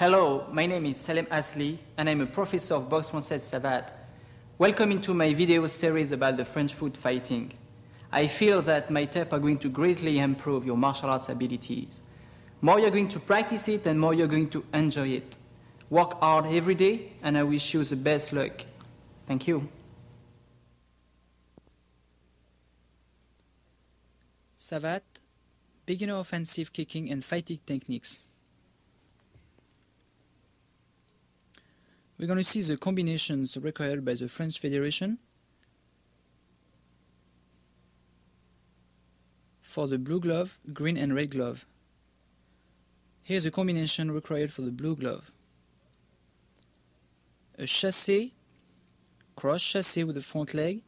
Hello, my name is Salem Assli, and I'm a professor of boxe française Savate. Welcome into my video series about the French foot fighting. I feel that my tips are going to greatly improve your martial arts abilities. More you're going to practice it, and more you're going to enjoy it. Work hard every day, and I wish you the best luck. Thank you. Savate, beginner offensive kicking and fighting techniques. We're going to see the combinations required by the French Federation for the blue glove, green and red glove. Here's the combination required for the blue glove. A chassé, cross chassé with the front leg,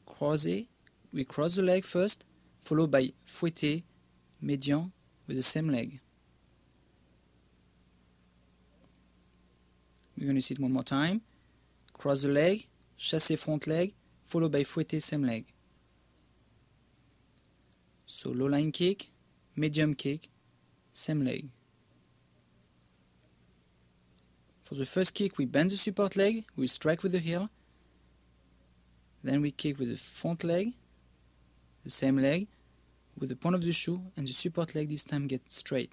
croisé, we cross the leg first, followed by fouetté, médian with the same leg. We're going to see it one more time. Cross the leg, chassé front leg, followed by fouetté same leg. So low line kick, medium kick, same leg. For the first kick, we bend the support leg, we strike with the heel. Then we kick with the front leg, the same leg, with the point of the shoe, and the support leg this time gets straight.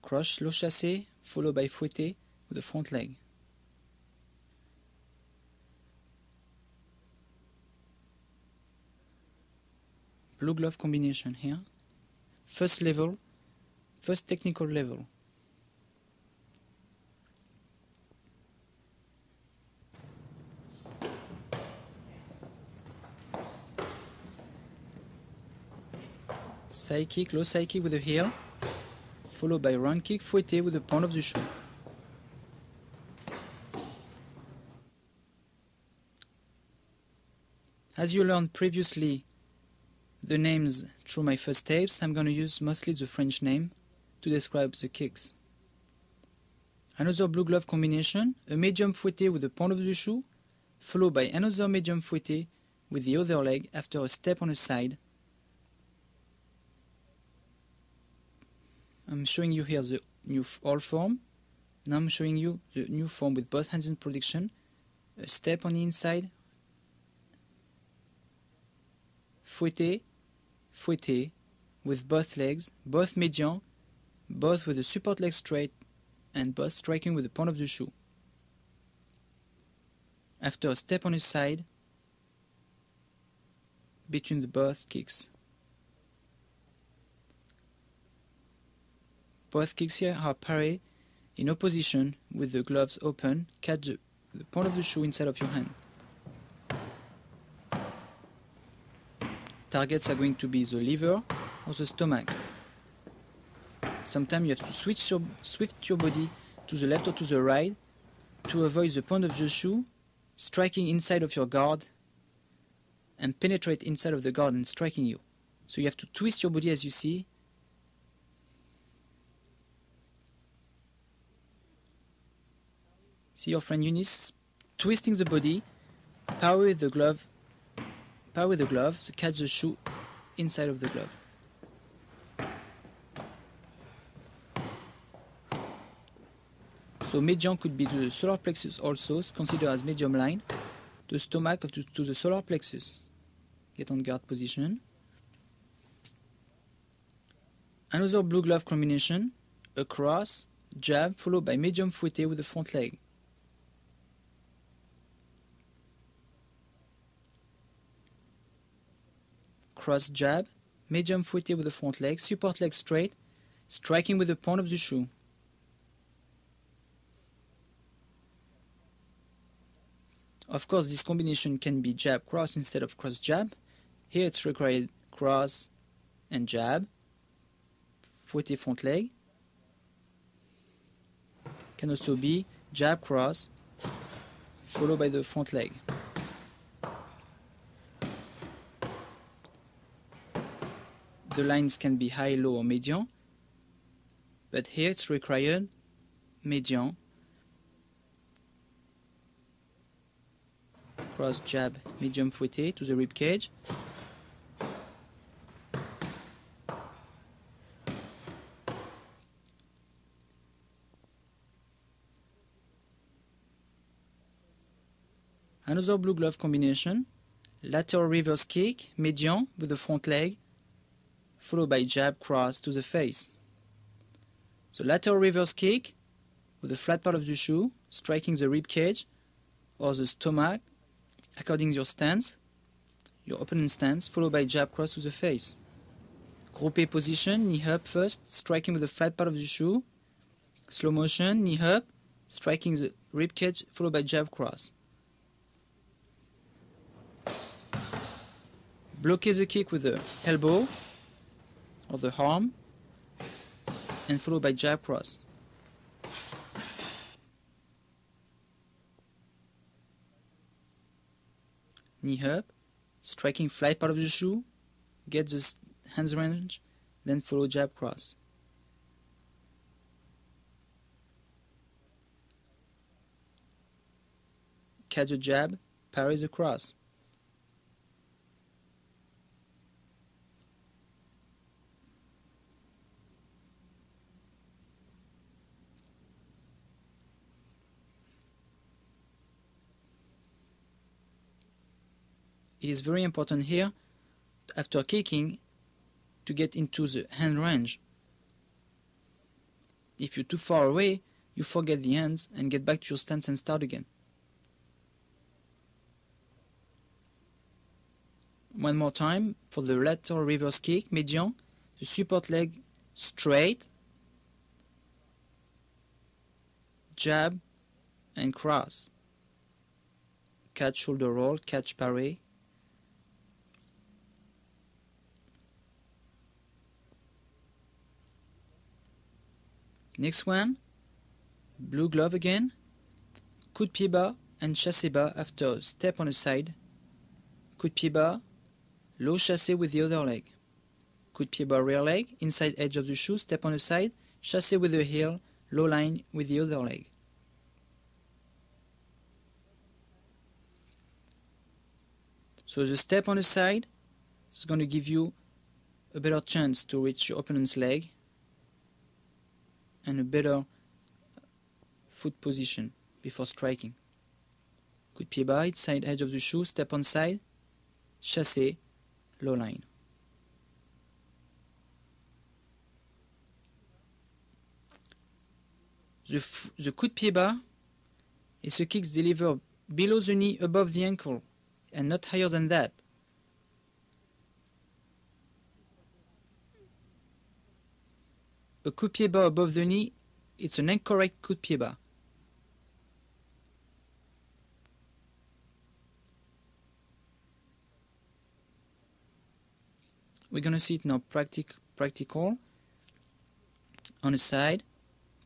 Cross low chassé, followed by fouetté with the front leg. Blue glove combination here. First level, first technical level. Side kick, low side kick with the heel, followed by round kick fouetté with the point of the shoe. As you learned previously the names through my first tapes, I'm going to use mostly the French name to describe the kicks. Another blue glove combination, a medium fouetté with the point of the shoe, followed by another medium fouetté with the other leg after a step on the side. I'm showing you here the new old form. Now I'm showing you the new form with both hands in production. A step on the inside, fouetté, fouetté, with both legs, both median, both with the support leg straight, and both striking with the point of the shoe. After a step on the side, between the both kicks. Both kicks here are parry in opposition with the gloves open, catch the point of the shoe inside of your hand. Targets are going to be the liver or the stomach. Sometimes you have to switch your body to the left or to the right to avoid the point of the shoe striking inside of your guard and penetrate inside of the guard and striking you. So you have to twist your body as you see. See your friend Eunice twisting the body, power with the glove, to catch the shoe inside of the glove. So median could be to the solar plexus also, it's considered as medium line, the stomach to the solar plexus. Get on guard position. Another blue glove combination, a cross, jab, followed by medium fouetté with the front leg. Cross jab, medium fouetté with the front leg, support leg straight, striking with the point of the shoe. Of course, this combination can be jab cross instead of cross jab. Here it's required cross and jab, fouetté front leg. Can also be jab cross, followed by the front leg. The lines can be high, low or median, but here it's required median, cross jab, medium fouetté to the rib cage, Another blue glove combination, lateral reverse kick, median with the front leg, followed by jab cross to the face. So lateral reverse kick with the flat part of the shoe, striking the rib cage or the stomach according to your stance, your opponent's stance, followed by jab cross to the face. Groupé position, knee up first, striking with the flat part of the shoe. Slow motion, knee up, striking the rib cage, followed by jab cross. Bloquez the kick with the elbow or the arm, and followed by jab cross. Knee up, striking flat part of the shoe, get the hands range, then follow jab cross. Catch the jab, parry the cross. It is very important here, after kicking, to get into the hand range. If you're too far away, you forget the hands and get back to your stance and start again. One more time for the lateral reverse kick, median, the support leg straight, jab and cross. Catch shoulder roll, catch parry. Next one, blue glove again, coup de pied bas and chassé bas after step on the side, coup de pied bas, low chassé with the other leg, coup de pied bas rear leg, inside edge of the shoe, step on the side, chassé with the heel, low line with the other leg. So the step on the side is going to give you a better chance to reach your opponent's leg and a better foot position before striking. Coup de pied bas, inside edge of the shoe, step on side, chassé, low line. The coup de pied bas is a kick delivered below the knee, above the ankle, and not higher than that. A coup de pied bas above the knee, it's an incorrect coup de pied bas. We're going to see it now practical. On the side,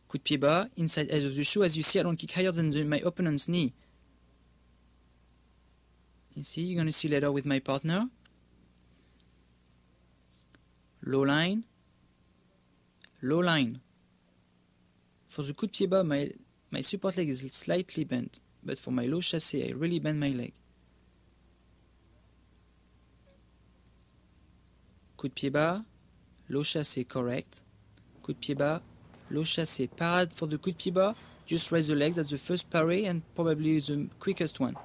coup de pied bas, inside edge of the shoe. As you see, I don't kick higher than my opponent's knee. You see, you're going to see later with my partner. Low line. Low line. For the coup de pied bas, my support leg is slightly bent, but for my low chassé, I really bend my leg. Coup de pied bas, low chassé, correct. Coup de pied bas, low chassé. Parade for the coup de pied bas, just raise the legs, that's the first parry and probably the quickest one.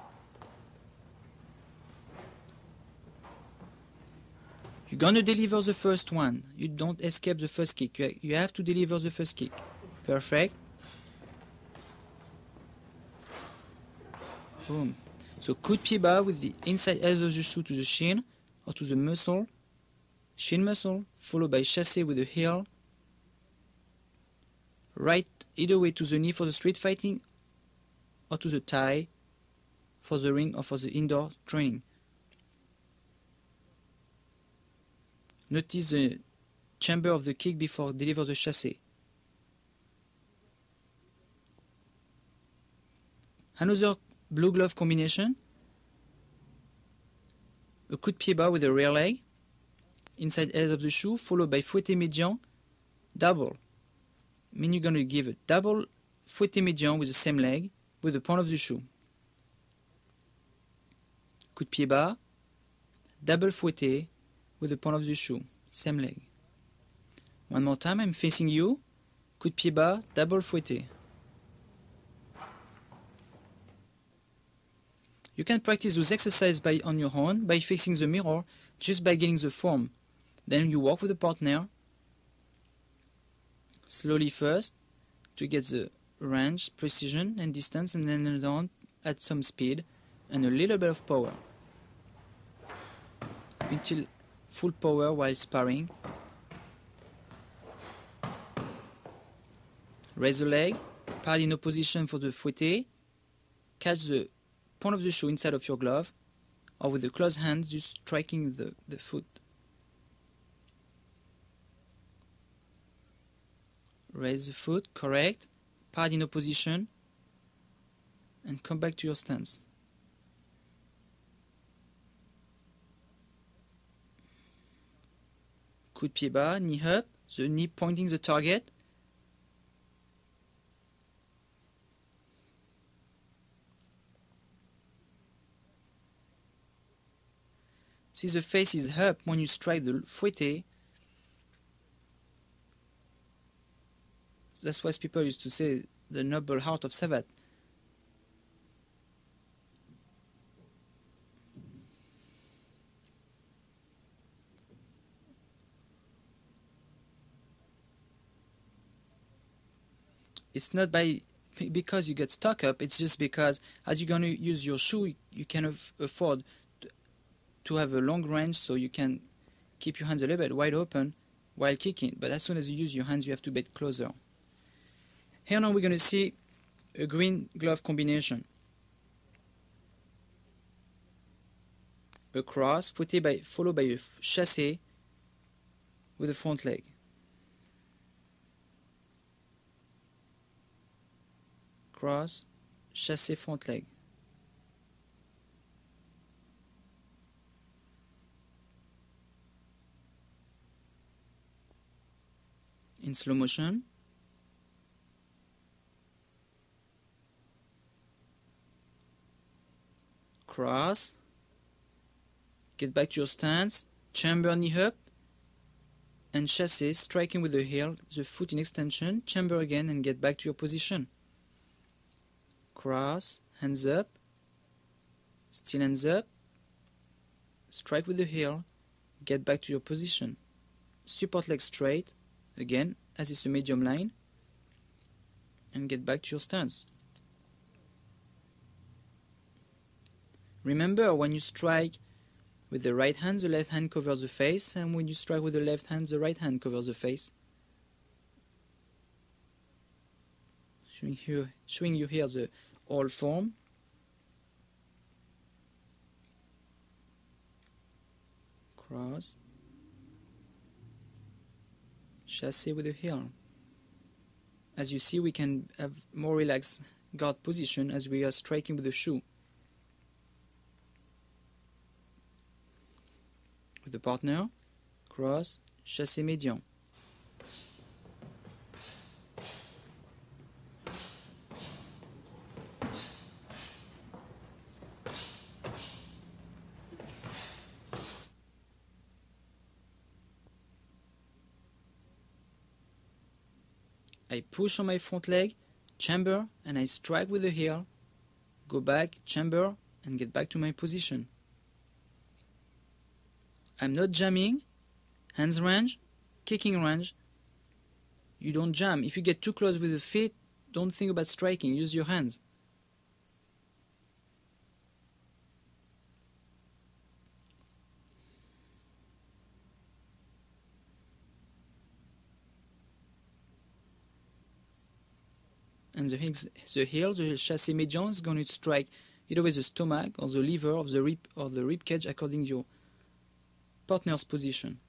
You're gonna deliver the first one. You don't escape the first kick. You have to deliver the first kick. Perfect. Boom. So coup de pied bas with the inside edge of the shoe to the shin or to the muscle. Shin muscle, followed by chassé with the heel. Right, either way to the knee for the street fighting or to the thigh for the ring or for the indoor training. Notice the chamber of the kick before deliver the chassé. Another blue glove combination. A coup de pied bas with the rear leg, inside edge of the shoe, followed by fouetté médian, double. Mean you're going to give a double fouetté médian with the same leg, with the point of the shoe. Coup de pied bas, double fouetté, with the point of the shoe, same leg. One more time, I'm facing you. Coup de pied bas, double fouetté. You can practice those exercises on your own by fixing the mirror, just by getting the form. Then you walk with a partner, slowly first, to get the range, precision and distance, and then down at some speed and a little bit of power until full power while sparring. Raise the leg, parallel in opposition for the fouetté, catch the point of the shoe inside of your glove, or with the closed hands just striking the foot. Raise the foot, correct, parallel in opposition, and come back to your stance. Coup de pied bas, knee up, the knee pointing the target. See, the face is up when you strike the fouetté. That's what people used to say, the noble heart of Savate. It's not because you get stuck up, it's just because as you're going to use your shoe, you can afford to have a long range, so you can keep your hands a little bit wide open while kicking. But as soon as you use your hands, you have to get closer. Here now we're going to see a green glove combination. A cross, fouetté followed by a chassé with a front leg. Cross, chassé, front leg. In slow motion. Cross. Get back to your stance. Chamber, knee up. And chassé, striking with the heel, the foot in extension. Chamber again and get back to your position. Cross, hands up. Still hands up. Strike with the heel. Get back to your position. Support leg straight. Again, as it's a medium line, and get back to your stance. Remember, when you strike with the right hand, the left hand covers the face, and when you strike with the left hand, the right hand covers the face. Showing you here the whole form. Cross. Chassé with the heel. As you see, we can have more relaxed guard position as we are striking with the shoe. With the partner, cross, chassé médian. I push on my front leg, chamber, and I strike with the heel, go back, chamber, and get back to my position. I'm not jamming, hands range, kicking range. You don't jam. If you get too close with the feet, don't think about striking, use your hands. And the heel, the chassé médian, is going to strike either with the stomach or the liver of the rib cage according to your partner's position.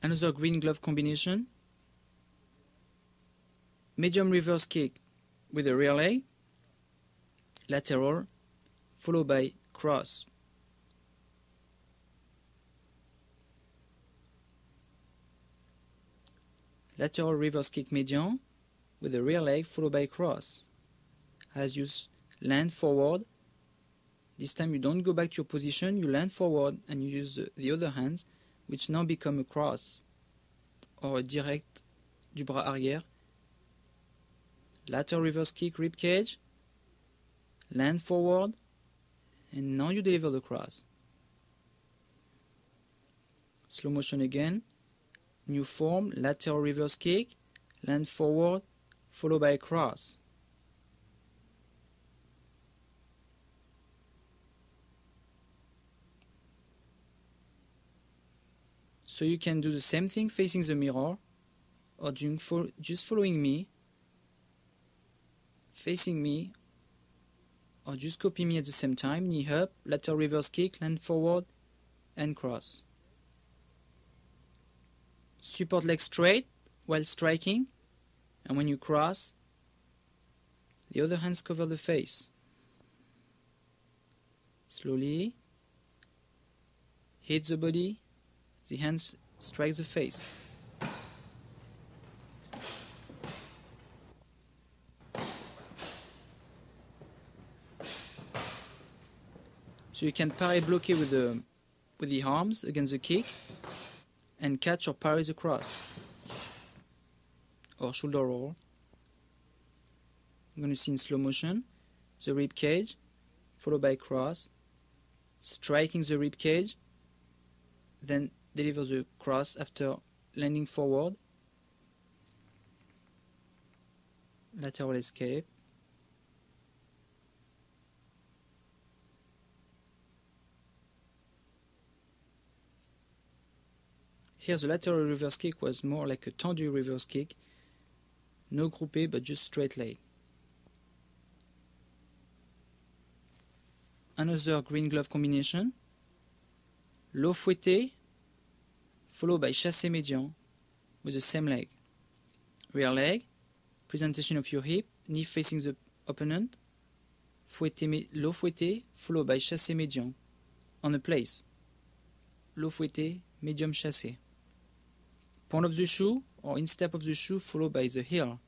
Another green glove combination. Medium reverse kick with a rear leg, lateral, followed by cross. Lateral reverse kick median with a rear leg followed by cross. As you land forward, this time you don't go back to your position, you land forward and you use the other hands, which now become a cross or a direct du bras arrière lateral reverse kick, rib cage, land forward, and now you deliver the cross. Slow motion again, new form, lateral reverse kick, land forward, followed by a cross. So you can do the same thing facing the mirror, or just following me, facing me, or just copy me at the same time, knee up, lateral reverse kick, land forward, and cross. Support leg straight while striking, and when you cross, the other hands cover the face. Slowly, hit the body, the hands strike the face. So you can parry bloquer with the arms against the kick and catch or parry the cross or shoulder roll. I'm going to see in slow motion the rib cage followed by cross, striking the rib cage, then deliver the cross after landing forward, lateral escape, here the lateral reverse kick was more like a tendu reverse kick, no groupé but just straight leg. Another green glove combination, low fouetté, followed by chassé médian with the same leg. Rear leg, presentation of your hip, knee facing the opponent, fouetté, low fouetté, followed by chassé médian on a place. Low fouetté, medium chassé. Point of the shoe or instep of the shoe followed by the heel.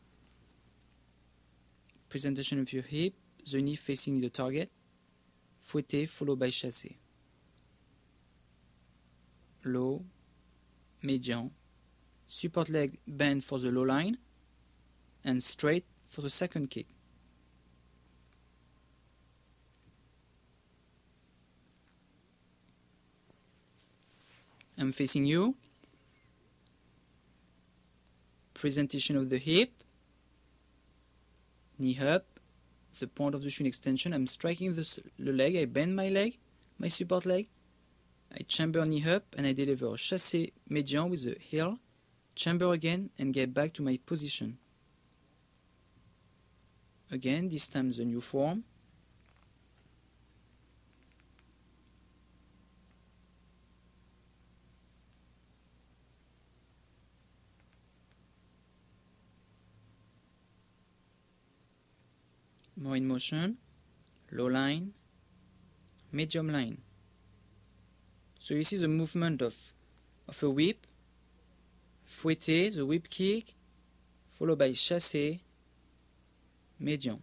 Presentation of your hip, the knee facing the target, fouetté followed by chassé. Low, median, support leg bend for the low line, and straight for the second kick. I'm facing you. Presentation of the hip, knee up, the point of the shoe in extension. I'm striking the leg, I bend my leg, my support leg. I chamber knee up and I deliver a chassé médian with the heel, chamber again and get back to my position. Again, this time the new form. More in motion, low line, medium line. So you see the movement of a whip, fouetté, the whip kick, followed by chassé, médian.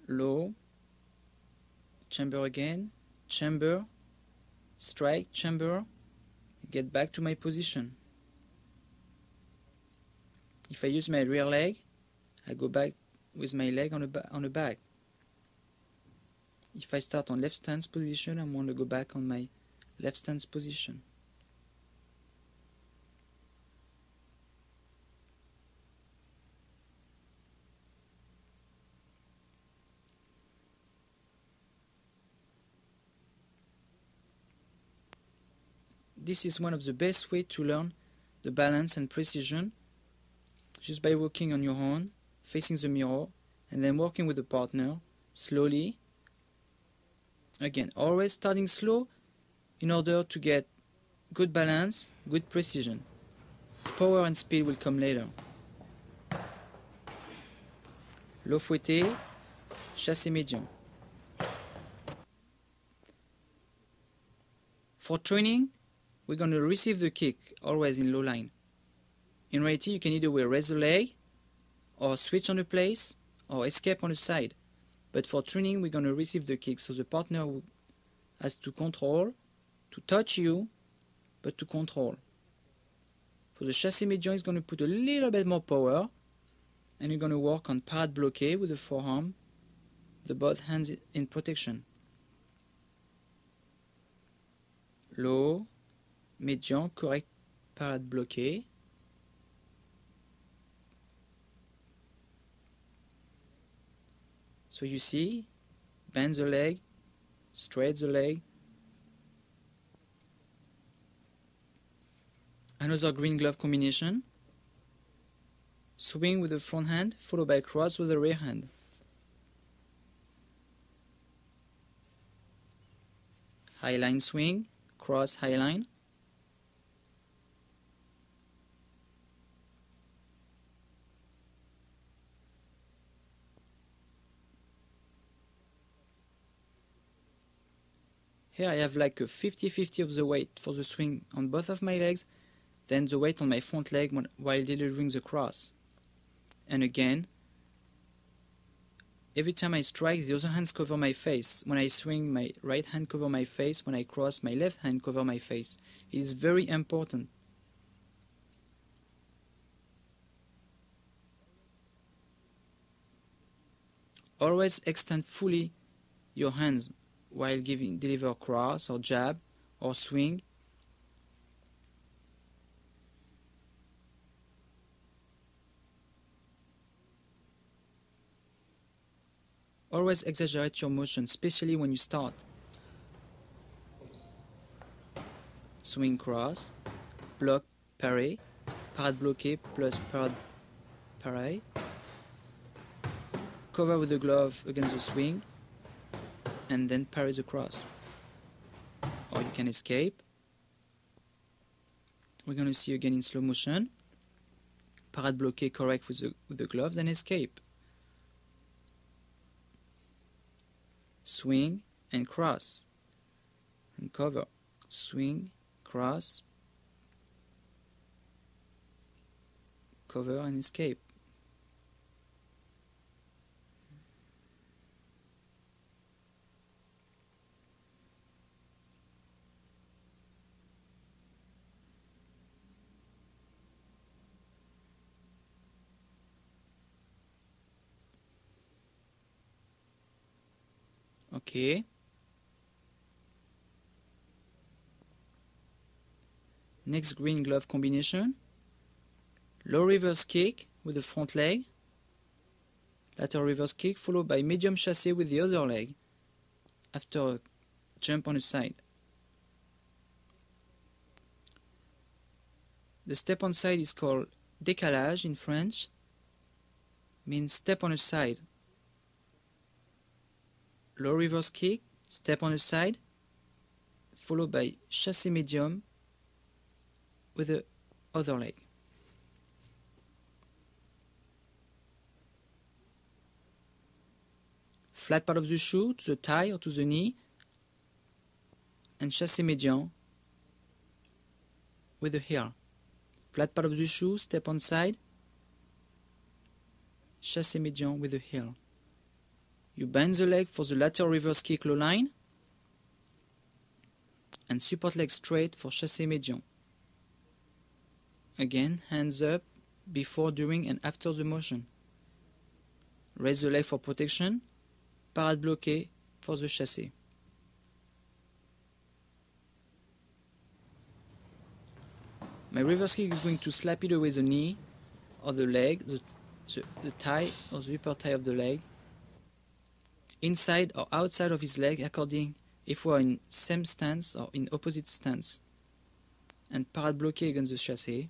Low, chamber again, chamber, strike, chamber, get back to my position. If I use my rear leg, I go back with my leg on the back. If I start on left stance position, I want to go back on my left stance position. This is one of the best ways to learn the balance and precision, just by working on your own, facing the mirror, and then working with a partner, slowly. Again, always starting slow in order to get good balance, good precision. Power and speed will come later. Low fouetté, chassé médian. For training, we're going to receive the kick always in low line. In reality, you can either raise the leg, or switch on a place, or escape on the side. But for training, we're going to receive the kick, so the partner has to control, to touch you, but to control. For the chassé médian, it's going to put a little bit more power, and you're going to work on parade bloqué with the forearm, the both hands in protection. Low, médian, correct parade bloqué. So you see, bend the leg, straight the leg. Another green glove combination. Swing with the front hand, followed by cross with the rear hand. High line swing, cross high line. Here I have like a 50-50 of the weight for the swing on both of my legs, then the weight on my front leg while delivering the cross. And again, every time I strike, the other hands cover my face. When I swing, my right hand cover my face. When I cross, my left hand cover my face. It is very important. Always extend fully your hands while deliver cross or jab or swing. Always exaggerate your motion, especially when you start. Swing cross, block, paré, parade bloqué plus paré. Cover with the glove against the swing, and then parry the cross. Or you can escape. We're going to see again in slow motion. Parade bloqué correct with the glove, then escape. Swing and cross. And cover. Swing, cross. Cover and escape. Okay. Next green glove combination. Low reverse kick with the front leg. Lateral reverse kick followed by medium chassé with the other leg after a jump on the side. The step on side is called décalage in French. Means step on the side. Low reverse kick, step on the side, followed by chassé medium with the other leg. Flat part of the shoe to the thigh or to the knee, and chassé median with the heel. Flat part of the shoe, step on side, chassé median with the heel. You bend the leg for the lateral reverse kick low line and support leg straight for chassé médian. Again, hands up before, during and after the motion. Raise the leg for protection, parade bloqué for the chassé. My reverse kick is going to slap it away the knee or the leg, the thigh or the upper thigh of the leg, inside or outside of his leg according if we are in same stance or in opposite stance, and parade bloqué against the chassé.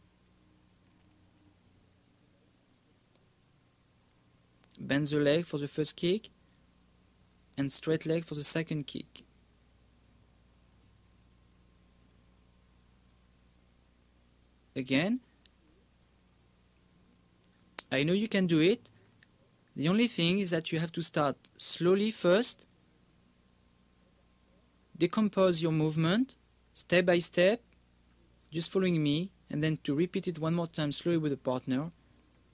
Bend the leg for the first kick and straight leg for the second kick. Again, I know you can do it. The only thing is that you have to start slowly first, decompose your movement step by step, just following me, and then to repeat it one more time slowly with a partner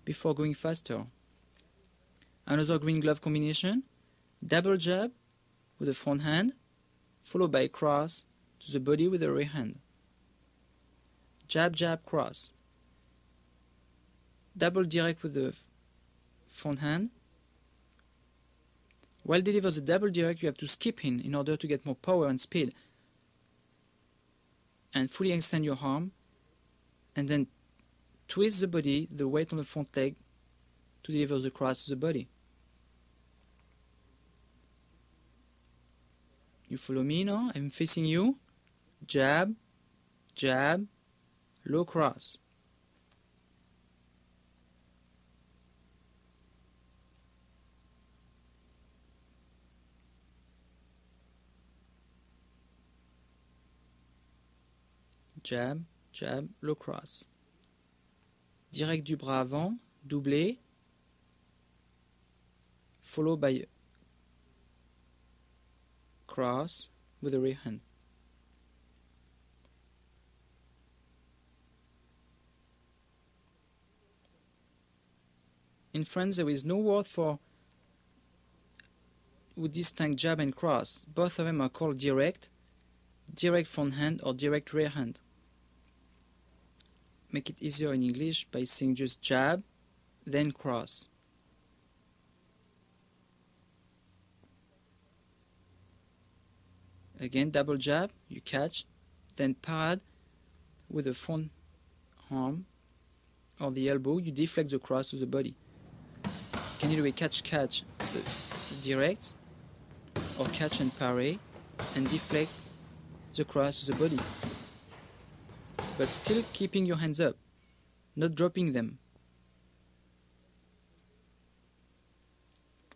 before going faster. Another green glove combination, double jab with the front hand, followed by cross to the body with the rear hand. Jab, jab, cross. Double direct with the front hand. While deliver the double direct, you have to skip in order to get more power and speed. And fully extend your arm. And then twist the body, the weight on the front leg, to deliver the cross to the body. You follow me now? I'm facing you. Jab, jab, low cross. Jab, jab, low cross. Direct du bras avant, doublé, followed by cross with the rear hand. In France, there is no word for who distinct jab and cross. Both of them are called direct, direct front hand or direct rear hand. Make it easier in English by saying just jab, then cross. Again, double jab, you catch, then parade with the front arm or the elbow, you deflect the cross to the body. You can either catch, the direct, or catch and parry, and deflect the cross to the body. But still keeping your hands up, not dropping them.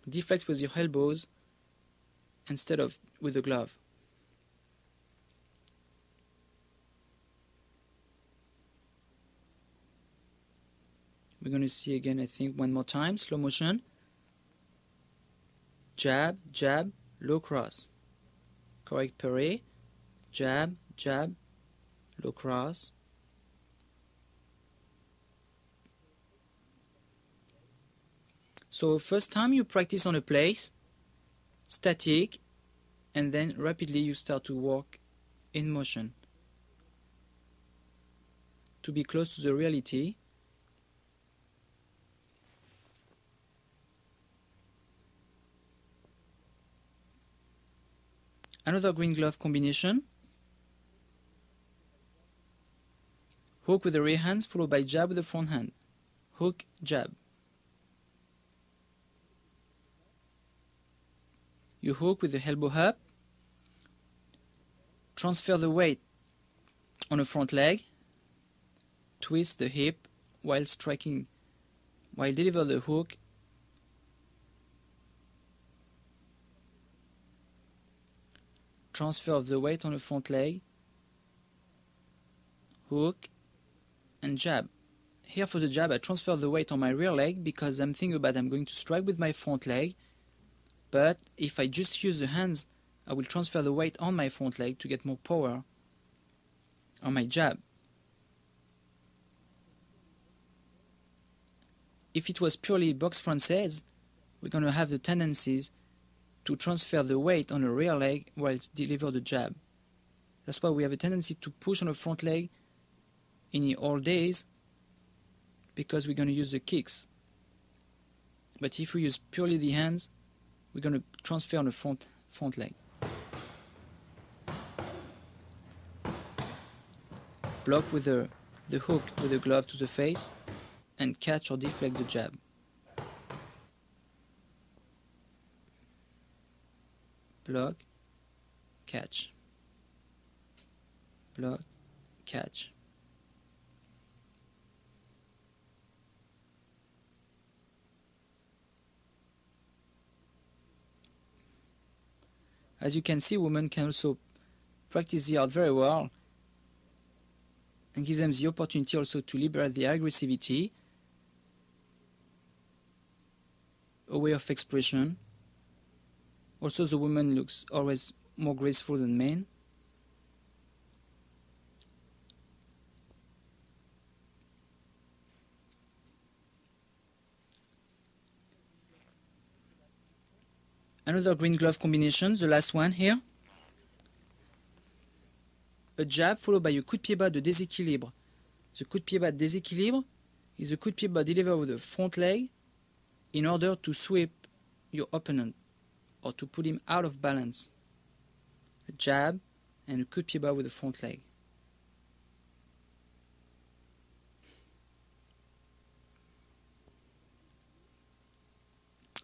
Deflect with your elbows instead of with the glove. We're going to see again, I think, one more time, slow motion. Jab, jab, low cross. Correct parry. Jab, jab, low cross. So first time you practice on a place, static, and then rapidly you start to walk in motion. To be close to the reality. Another green glove combination. Hook with the rear hands followed by jab with the front hand. Hook, jab. You hook with the elbow up. Transfer the weight on the front leg. Twist the hip while striking, while deliver the hook. Transfer of the weight on the front leg, hook, and jab. Here for the jab, I transfer the weight on my rear leg because I'm thinking about I'm going to strike with my front leg, but if I just use the hands, I will transfer the weight on my front leg to get more power on my jab. If it was purely boxe française, we're going to have the tendencies to transfer the weight on the rear leg while deliver the jab. That's why we have a tendency to push on the front leg in all days because we're going to use the kicks. But if we use purely the hands, we're going to transfer on the front leg. Block with the hook with the glove to the face and catch or deflect the jab. Block, catch, block, catch. As you can see, women can also practice the art very well and give them the opportunity also to liberate the aggressivity, a way of expression. Also, the woman looks always more graceful than men. Another green glove combination, the last one here. A jab followed by a coup de pied bas de déséquilibre The coup de pied bas déséquilibre is a coup de pied bas delivered with the front leg in order to sweep your opponent or to put him out of balance. A jab and a coup de pied bas with the front leg.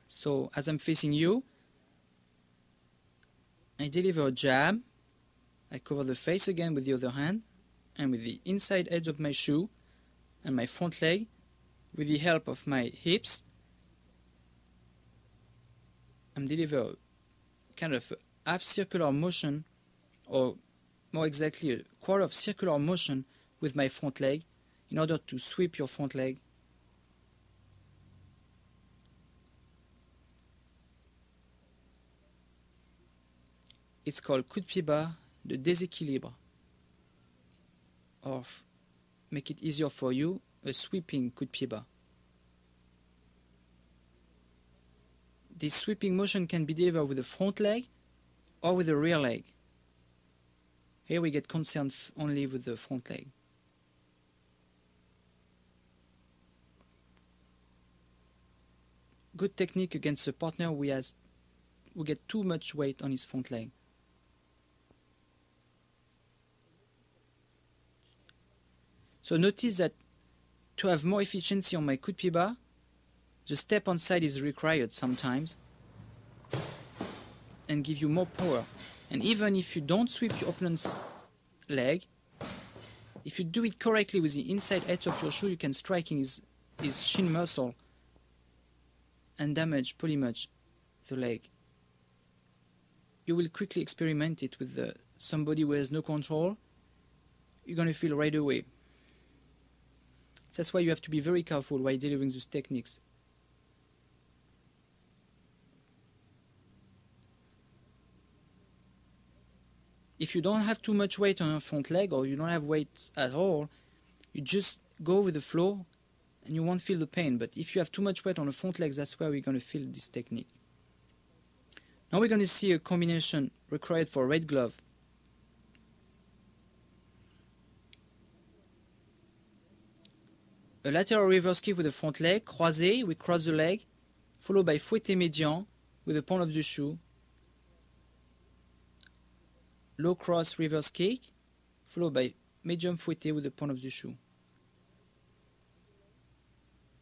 So as I'm facing you, I deliver a jab, I cover the face again with the other hand, and with the inside edge of my shoe and my front leg, with the help of my hips, I'm delivering kind of a half circular motion, or more exactly a quarter of circular motion with my front leg in order to sweep your front leg. It's called coup de pied bas de déséquilibre, or make it easier for you, a sweeping coup de pied bas. This sweeping motion can be delivered with the front leg or with the rear leg. Here we get concerned only with the front leg. Good technique against a partner who get too much weight on his front leg. So notice that to have more efficiency on my coup de pied bas, the step on side is required sometimes and give you more power. And even if you don't sweep your opponent's leg, if you do it correctly with the inside edge of your shoe, you can strike his shin muscle and damage pretty much the leg. You will quickly experiment it with somebody who has no control. You're going to feel right away. That's why you have to be very careful while delivering these techniques. If you don't have too much weight on your front leg, or you don't have weight at all, you just go with the flow and you won't feel the pain. But if you have too much weight on the front leg, that's where we're going to feel this technique. Now we're going to see a combination required for a red glove. A lateral reverse kick with the front leg, croisé, we cross the leg, followed by fouetté médian with the point of the shoe. Low cross reverse kick, followed by medium fouetté with the point of the shoe.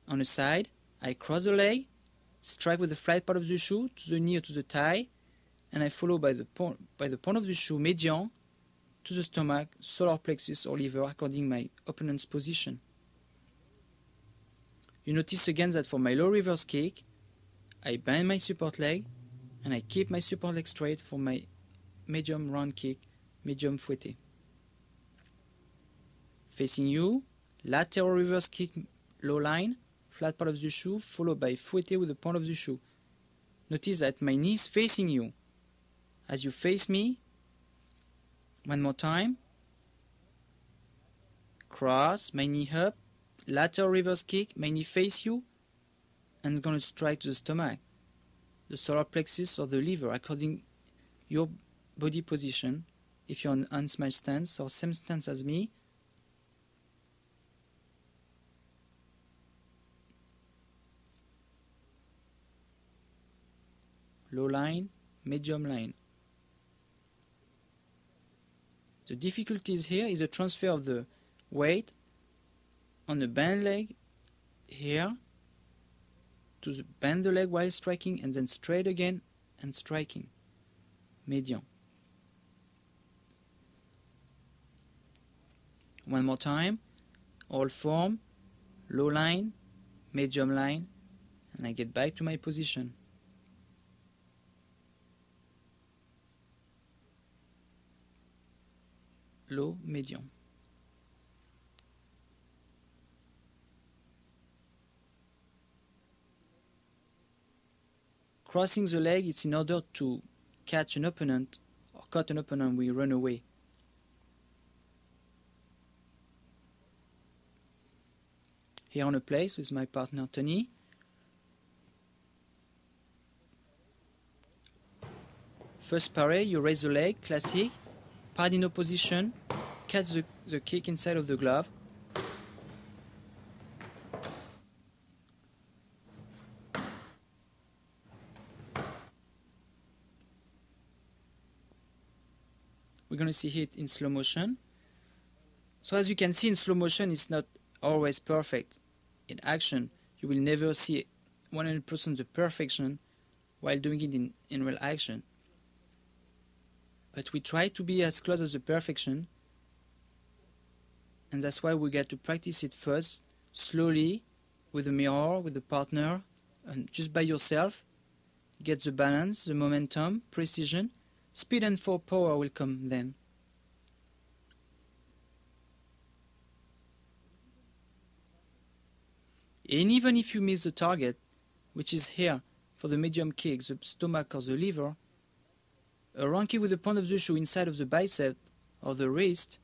On the side, I cross the leg, strike with the flat part of the shoe to the knee or to the thigh, and I follow by the point of the shoe median to the stomach, solar plexus or liver, according to my opponent's position. You notice again that for my low reverse kick, I bend my support leg and I keep my support leg straight for my medium round kick, medium fouetté. Facing you, lateral reverse kick, low line, flat part of the shoe, followed by fouetté with the point of the shoe. Notice that my knee is facing you. As you face me, one more time, cross, my knee up, lateral reverse kick, my knee face you, and it's going to strike to the stomach, the solar plexus or the liver, according your body position. If you're on unsmashed stance or same stance as me, low line, medium line. The difficulties here is the transfer of the weight on the bend leg here to bend the leg while striking, and then straight again and striking median. One more time, all form, low line, medium line, and I get back to my position. Low, medium. Crossing the leg is in order to catch an opponent or cut an opponent, we run away. Here on a place with my partner Tony. First parry, you raise the leg, classic. Paradino position, catch the kick inside of the glove. we're going to see it in slow motion. So as you can see, in slow motion, it's not always perfect. In action, you will never see 100% the perfection while doing it in real action. But we try to be as close as the perfection, and that's why we get to practice it first, slowly, with a mirror, with a partner, and just by yourself. Get the balance, the momentum, precision. Speed and power will come then. And even if you miss the target, which is here for the medium kick, the stomach or the liver, a round kick with the point of the shoe inside of the bicep or the wrist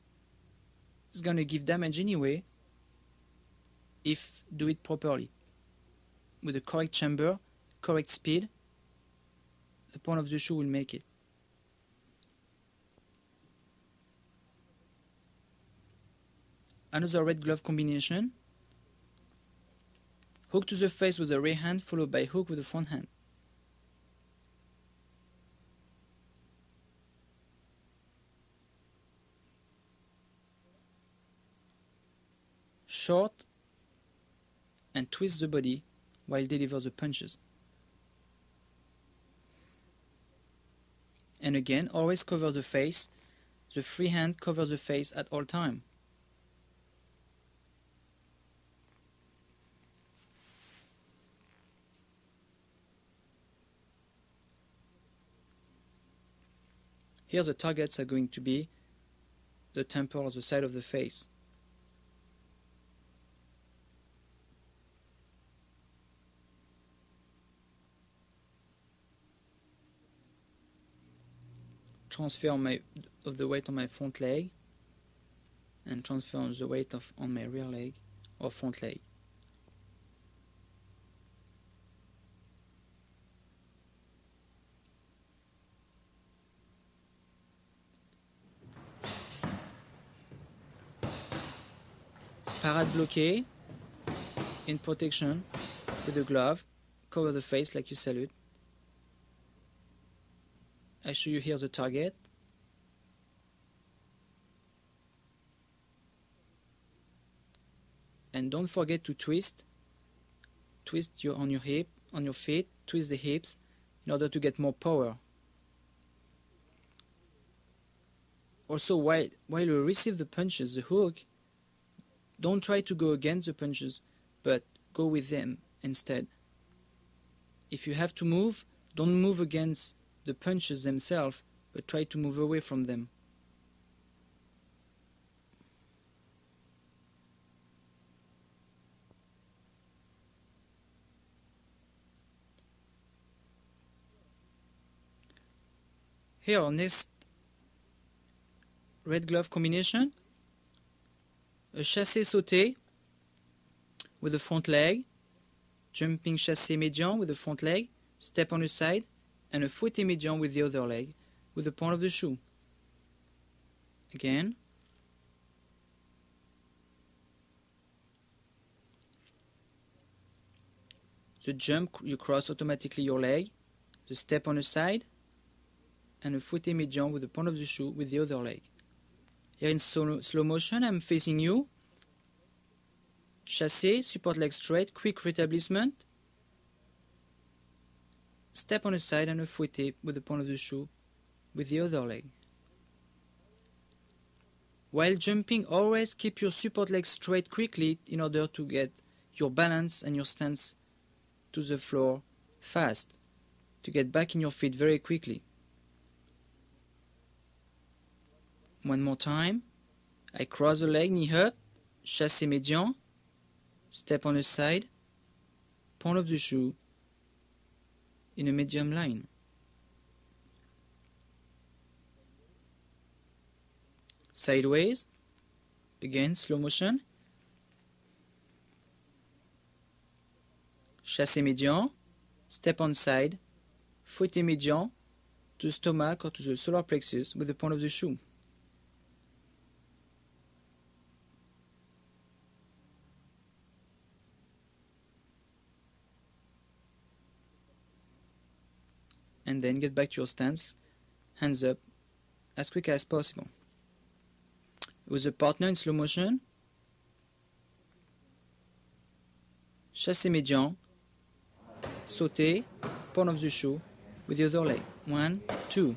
is going to give damage anyway if do it properly. With the correct chamber, correct speed, the point of the shoe will make it. Another red glove combination. Hook to the face with the rear hand followed by hook with the front hand. Short and twist the body while deliver the punches. And again, always cover the face. The free hand covers the face at all time. Here the targets are going to be the temple or the side of the face. Transfer of the weight on my front leg and transfer the weight on my rear leg or front leg. Parade bloqué in protection with a glove, cover the face like you salute. I show you here the target. And don't forget to twist. Twist on your hip, on your feet, twist the hips in order to get more power. Also, while you receive the punches, the hook, don't try to go against the punches, but go with them instead. If you have to move, don't move against the punches themselves, but try to move away from them. Here, our next red glove combination. A chassé sauté with the front leg, jumping chassé médian with the front leg, step on the side, and a fouetté médian with the other leg, with the point of the shoe. Again. The jump, you cross automatically your leg, the step on the side, and a fouetté médian with the point of the shoe with the other leg. Here in slow motion, I'm facing you. Chassé, support leg straight, quick rétablissement. Step on the side and a fouetté with the point of the shoe with the other leg. While jumping, always keep your support leg straight quickly in order to get your balance and your stance to the floor fast, to get back in your feet very quickly. One more time. I cross the leg, knee up, chassé médian, step on the side, point of the shoe in a medium line. Sideways, again slow motion. Chassé médian, step on side, fouetté médian to the stomach or to the solar plexus with the point of the shoe. And then get back to your stance, hands up as quick as possible. With a partner in slow motion, chassé médian, sauté, point of the shoe with the other leg. 1, 2.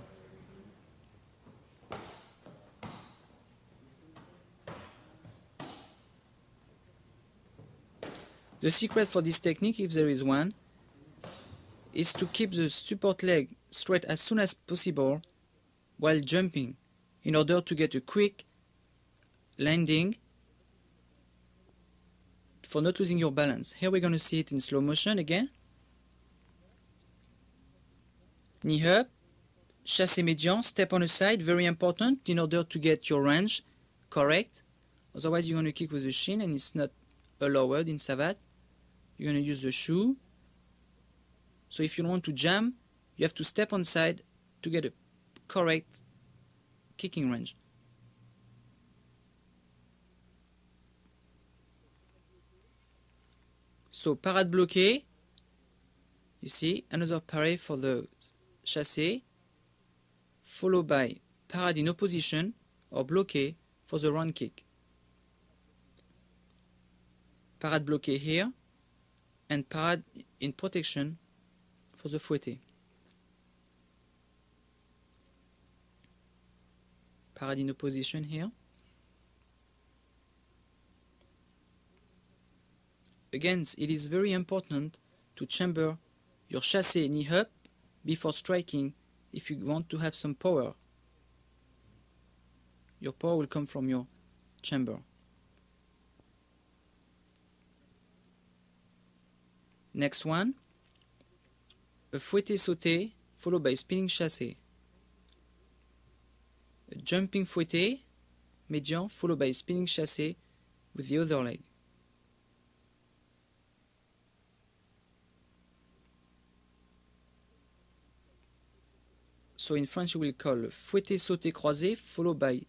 The secret for this technique, if there is one, is to keep the support leg straight as soon as possible while jumping in order to get a quick landing for not losing your balance. Here we're going to see it in slow motion again. Knee up, chassé médian, step on the side, very important in order to get your range correct. Otherwise you're going to kick with the shin and it's not allowed in Savate. You're going to use the shoe. So if you don't want to jam, you have to step on side to get a correct kicking range. So parade bloqué, you see, another parade for the chassé, followed by parade in opposition or bloqué for the round kick. Parade bloqué here, and parade in protection for the fouetté. Parade in opposition here. Again, it is very important to chamber your chassé knee up before striking if you want to have some power. Your power will come from your chamber. Next one, a fouetté sauté followed by spinning chassé. A jumping fouetté médian followed by spinning chassé with the other leg. So in French you will call fouetté sauté croisé followed by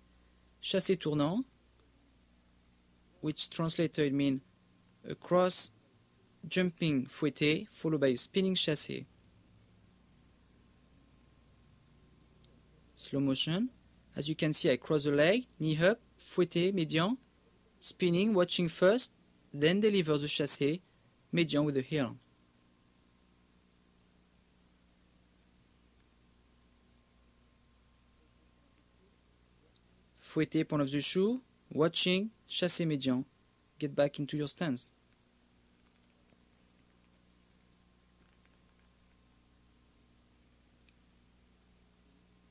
chassé tournant, which translated mean a cross jumping fouetté followed by a spinning chassé. Slow motion. As you can see, I cross the leg, knee up, fouetté, médian, spinning, watching first, then deliver the chassé, médian with the heel. Fouetté, point of the shoe, watching, chassé, médian, get back into your stance.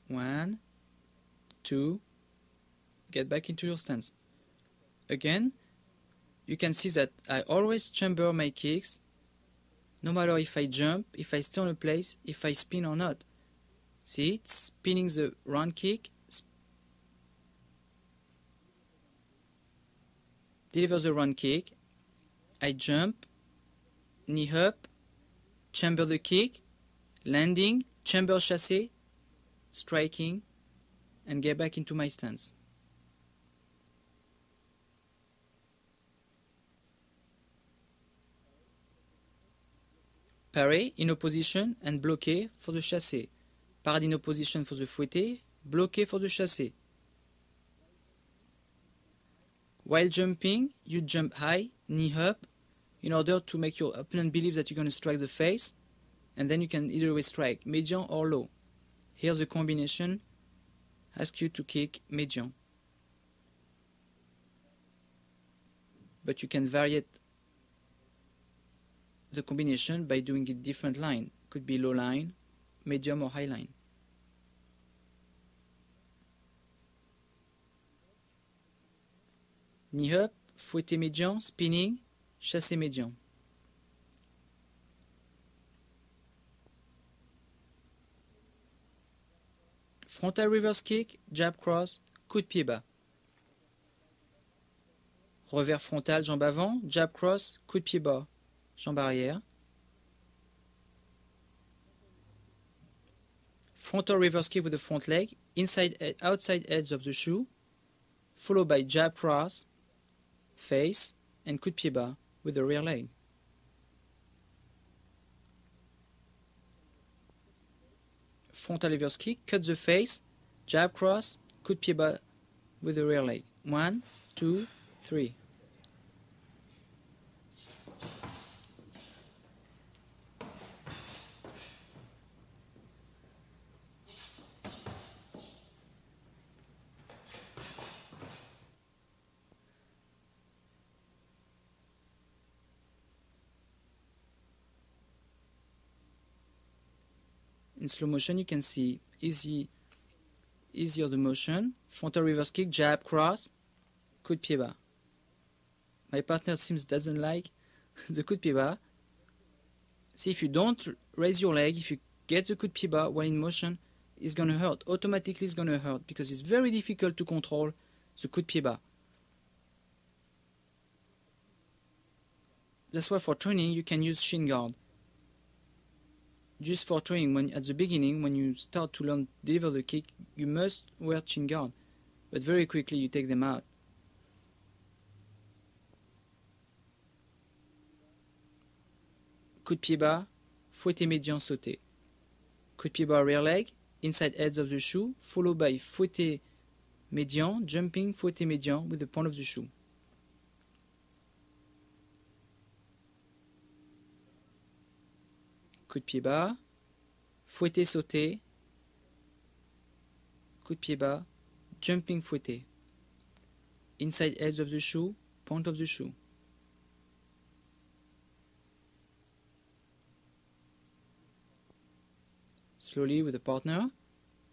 One, two, get back into your stance. Again, you can see that I always chamber my kicks, no matter if I jump, if I stay on a place, if I spin or not. See, it's spinning the round kick, deliver the round kick, I jump, knee up, chamber the kick, landing, chamber chassé, striking, and get back into my stance. Parade in opposition and bloqué for the chassé. Parade in opposition for the fouetté, bloqué for the chassé. While jumping, you jump high, knee up, in order to make your opponent believe that you're going to strike the face, and then you can either way strike médian or low. Here the combination asks you to kick médian. But you can vary the combination by doing it different line. Could be low line, medium or high line. Knee up, fouetté médian, spinning, chassé médian. Frontal reverse kick, jab cross, coup de pied bas. Revers frontal, jambe avant, jab cross, coup de pied bas, jambe arrière. Frontal reverse kick with the front leg, outside edge of the shoe, followed by jab cross, face, and coup de pied bas with the rear leg. Frontal reverse kick, cut the face, jab, cross, coup de pied bas with the rear leg. 1, 2, 3. In slow motion you can see easier the motion, frontal reverse kick, jab, cross, coup de pied bas. My partner seems doesn't like the coup de pied bas. See, if you don't raise your leg, if you get the coup de pied bas while in motion, it's going to hurt. Automatically it's going to hurt because it's very difficult to control the coup de pied bas. That's why for training you can use shin guard. Just for training, when at the beginning, when you start to learn deliver the kick, you must wear shin guard, but very quickly you take them out. Coup de pied bas, fouetté médian sauté. Coup de pied bas rear leg, inside edge of the shoe, followed by fouetté médian, jumping fouetté médian with the point of the shoe. Coup de pied bas, fouetté sauté, coup de pied bas, jumping fouetté. Inside edge of the shoe, point of the shoe. Slowly with a partner,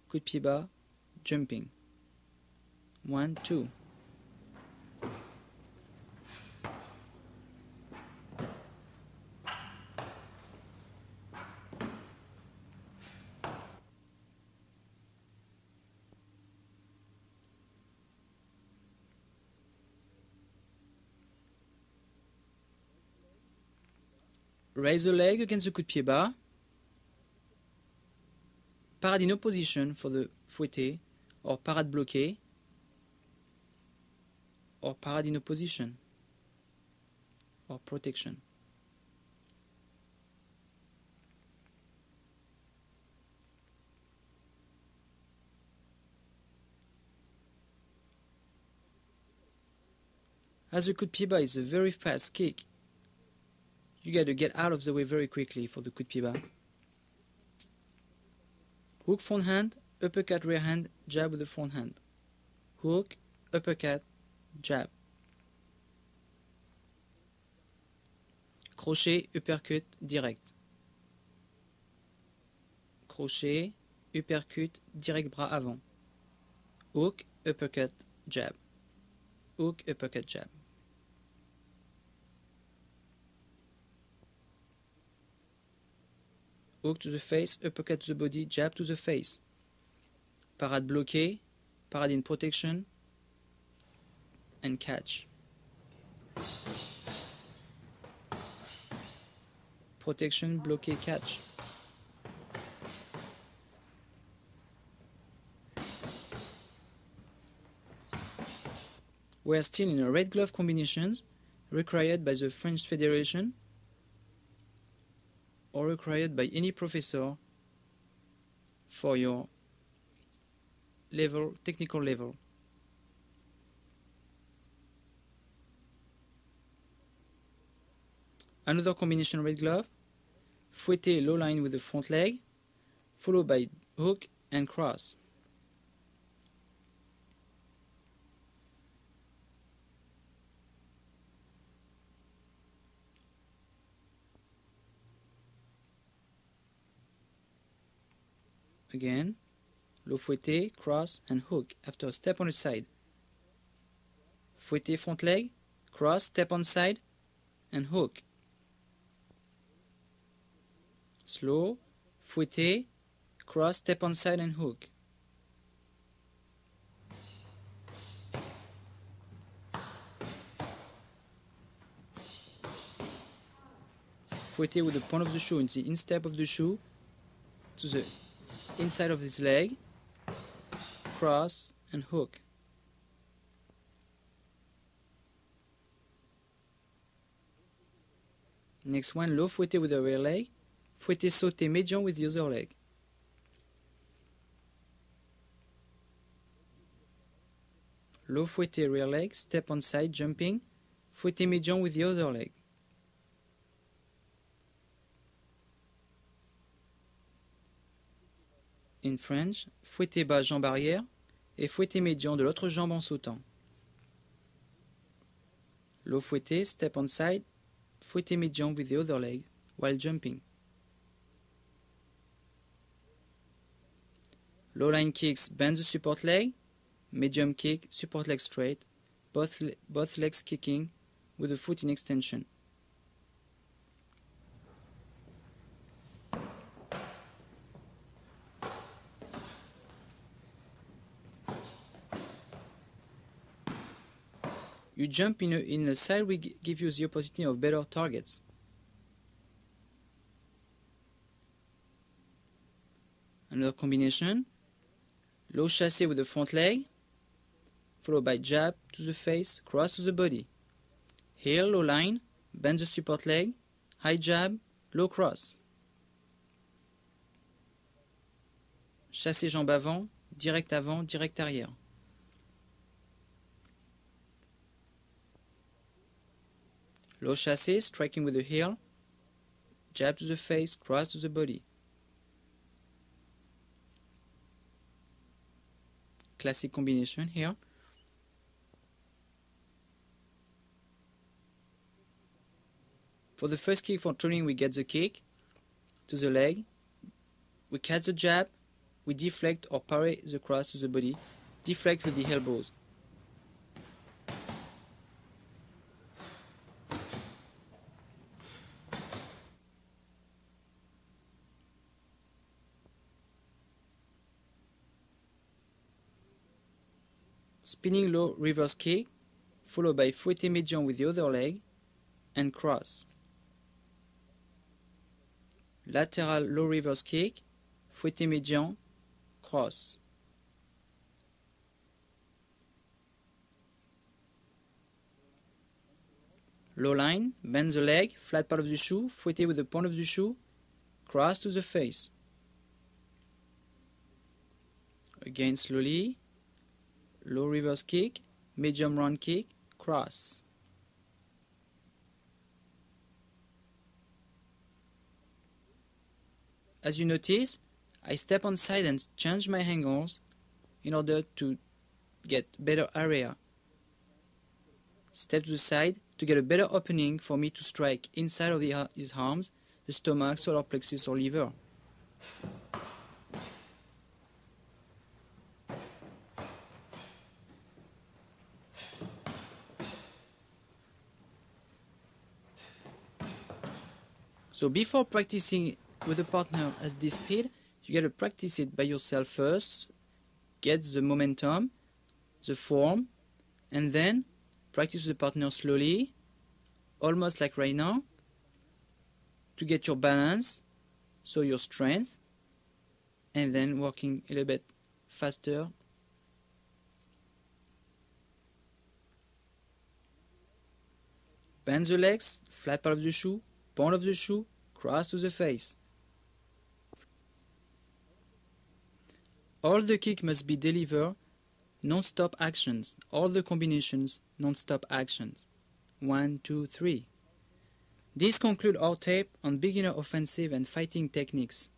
coup de pied bas, jumping. 1, 2. Raise the leg against the coup de pied bas. Parade in opposition for the fouetté, or parade bloquée, or parade in opposition, or protection. As the coup de pied bas is a very fast kick, you got to get out of the way very quickly for the coup de pied bas. Hook front hand, uppercut rear hand, jab with the front hand. Hook, uppercut, jab. Crochet, uppercut, direct. Crochet, uppercut, direct bras avant. Hook, uppercut, jab. Hook, uppercut, jab. Hook to the face, uppercut to the body, jab to the face. Parade bloquée, parade in protection, and catch. Protection, bloqué, catch. We are still in a red glove combinations required by the French Federation or required by any professor for your level, technical level. Another combination red glove, fouetté low line with the front leg, followed by hook and cross. Again, low fouetté, cross, and hook after a step on the side. Fouetté front leg, cross, step on side, and hook. Slow, fouetté, cross, step on side, and hook. Fouetté with the point of the shoe and the instep of the shoe to the inside of his leg, cross, and hook. Next one, low fouetté with the rear leg, fouetté sauté médian with the other leg. low fouetté rear leg, step on side, jumping, fouetté médian with the other leg. In French, fouetté bas jambe arrière et fouetté médian de l'autre jambe en sautant. Low fouetté, step on side, fouetté médian with the other leg while jumping. Low line kicks, bend the support leg, medium kick, support leg straight, both legs kicking with the foot in extension. You jump in a side will give you the opportunity of better targets. Another combination, low chassé with the front leg, followed by jab to the face, cross to the body. Heel, low line, bend the support leg, high jab, low cross. Chassé jambe avant, direct arrière. Low chassé, striking with the heel, jab to the face, cross to the body. Classic combination here. For the first kick for turning, we get the kick to the leg, we catch the jab, we deflect or parry the cross to the body, deflect with the elbows. Spinning low reverse kick, followed by fouetté médian with the other leg, and cross. Lateral low reverse kick, fouetté médian, cross. Low line, bend the leg, flat part of the shoe, fouetté with the point of the shoe, cross to the face. Again slowly, low reverse kick, medium round kick, cross. As you notice, I step on side and change my angles in order to get better area. Step to the side to get a better opening for me to strike inside of his arms, the stomach, solar plexus or liver. So before practicing with a partner at this speed, you got to practice it by yourself first, get the momentum, the form, and then practice with the partner slowly, almost like right now, to get your balance, so your strength, and then working a little bit faster. Bend the legs, flat part of the shoe, point of the shoe, cross to the face. All the kick must be delivered non-stop actions. All the combinations non-stop actions. 1, 2, 3. This concludes our tape on beginner offensive and fighting techniques.